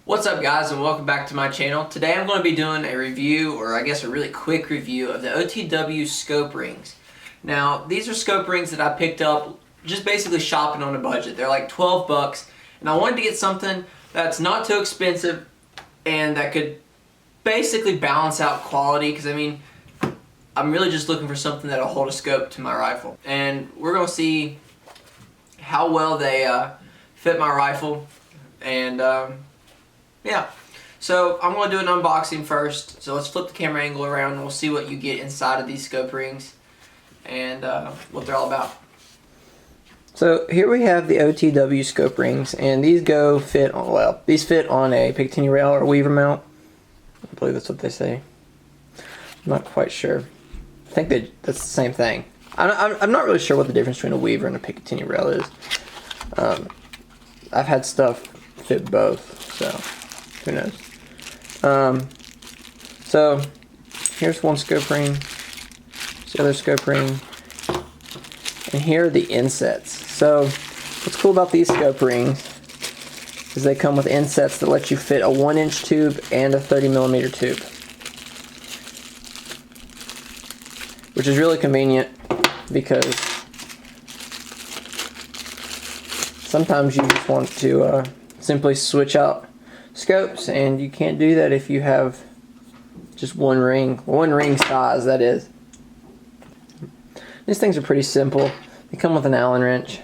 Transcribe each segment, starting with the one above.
What's up guys, and welcome back to my channel. Today I'm going to be doing a review, or I guess a really quick review, of the OTW scope rings. Now these are scope rings that I picked up just basically shopping on a budget. They're like 12 bucks, and I wanted to get something that's not too expensive and that could basically balance out quality, because I mean, I'm really just looking for something that'll hold a scope to my rifle. And we're going to see how well they fit my rifle, and yeah, so I'm going to do an unboxing first. So let's flip the camera angle around and we'll see what you get inside of these scope rings and what they're all about. So here we have the OTW scope rings, and these fit on, well, these fit on a Picatinny rail or weaver mount. I believe that's what they say. I'm not quite sure. I think that's the same thing. I'm not really sure what the difference between a weaver and a Picatinny rail is. I've had stuff fit both, so who knows. So here's one scope ring, here's the other scope ring, and here are the insets. So what's cool about these scope rings is they come with insets that let you fit a 1-inch tube and a 30mm tube, which is really convenient because sometimes you just want to simply switch out scopes, and you can't do that if you have just one ring size, that is. These things are pretty simple. They come with an Allen wrench.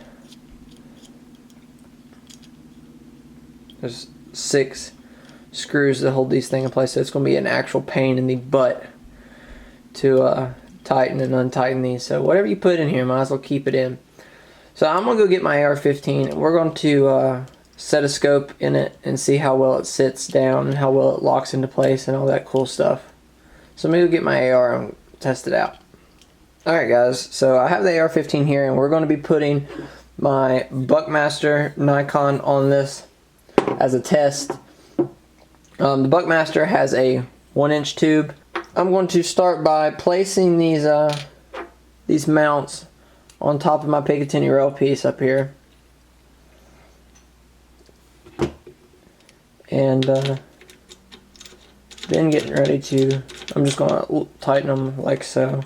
There's 6 screws that hold these things in place, so it's going to be an actual pain in the butt to tighten and untighten these. So whatever you put in here, might as well keep it in. So I'm going to go get my AR-15, and we're going to set a scope in it and see how well it sits down and how well it locks into place and all that cool stuff. So I'm going to go get my AR and test it out. Alright guys, so I have the AR-15 here, and we're going to be putting my Buckmaster Nikon on this as a test. The Buckmaster has a 1-inch tube. I'm going to start by placing these mounts on top of my Picatinny rail piece up here. And then getting ready to, I'm just going to tighten them like so.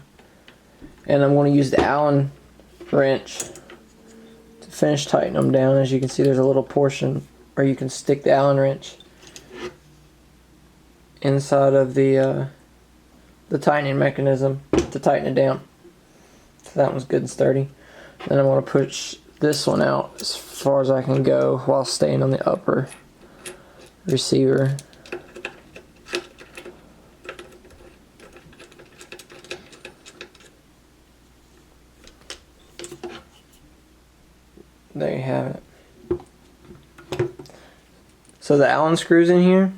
And I'm going to use the Allen wrench to finish tightening them down. As you can see, there's a little portion where you can stick the Allen wrench inside of the tightening mechanism to tighten it down. So that one's good and sturdy. Then I'm going to push this one out as far as I can go while staying on the upper receiver. There you have it. So the Allen screws in here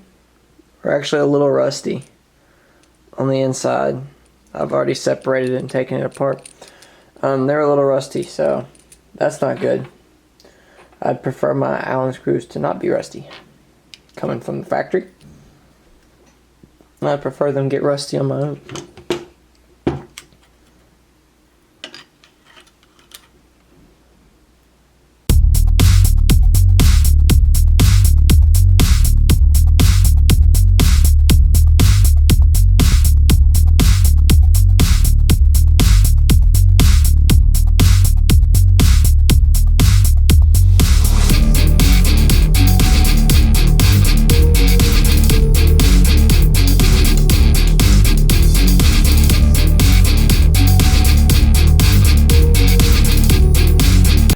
are actually a little rusty on the inside. I've already separated it and taken it apart. They're a little rusty, so that's not good. I'd prefer my Allen screws to not be rusty. Coming from the factory, I prefer them get rusty on my own.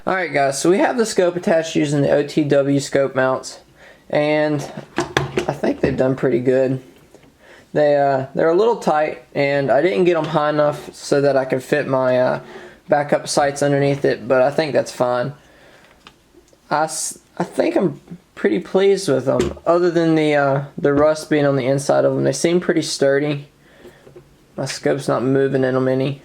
Alright guys, so we have the scope attached using the OTW scope mounts, and I think they've done pretty good. They're a little tight, and I didn't get them high enough so that I could fit my backup sights underneath it, but I think that's fine. I think I'm pretty pleased with them, other than the rust being on the inside of them. They seem pretty sturdy. My scope's not moving in them any.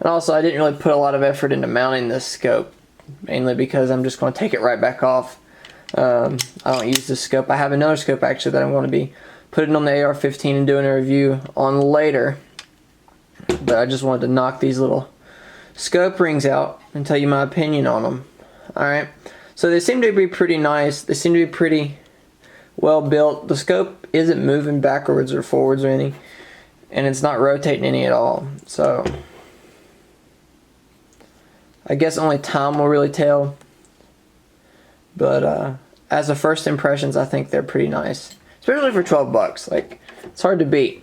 And also, I didn't really put a lot of effort into mounting this scope, mainly because I'm just going to take it right back off. I don't use this scope. I have another scope actually that I'm going to be putting on the AR-15 and doing a review on later. But I just wanted to knock these little scope rings out and tell you my opinion on them. Alright, So they seem to be pretty nice. They seem to be pretty well built. The scope isn't moving backwards or forwards or anything, and it's not rotating any at all. So I guess only time will really tell. But as a first impressions, I think they're pretty nice, especially for 12 bucks. Like, it's hard to beat,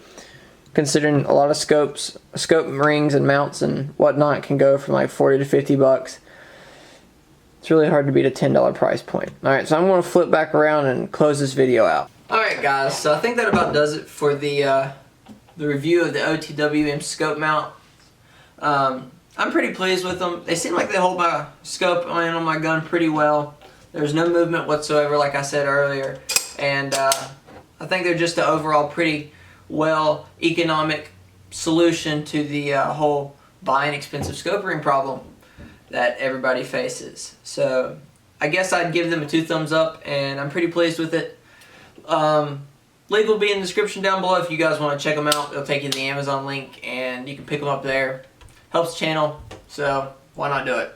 considering a lot of scope rings and mounts and whatnot can go from like 40 to 50 bucks. It's really hard to beat a $10 price point. Alright, so I'm going to flip back around and close this video out. Alright guys, so I think that about does it for the review of the OTWM scope mount. I'm pretty pleased with them. They seem like they hold my scope on my gun pretty well. There's no movement whatsoever, like I said earlier. And I think they're just an overall pretty well economic solution to the whole buying expensive scope ring problem that everybody faces. So I guess I'd give them a 2 thumbs up, and I'm pretty pleased with it. Link will be in the description down below if you guys want to check them out. It'll take you to the Amazon link and you can pick them up there. Helps the channel, so why not do it?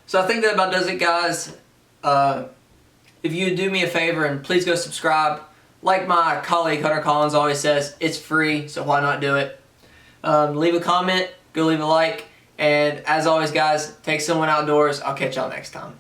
So I think that about does it, guys. If you would do me a favor and please go subscribe. Like my colleague Hunter Collins always says, it's free, so why not do it? Leave a comment, go leave a like. And as always guys, take someone outdoors. I'll catch y'all next time.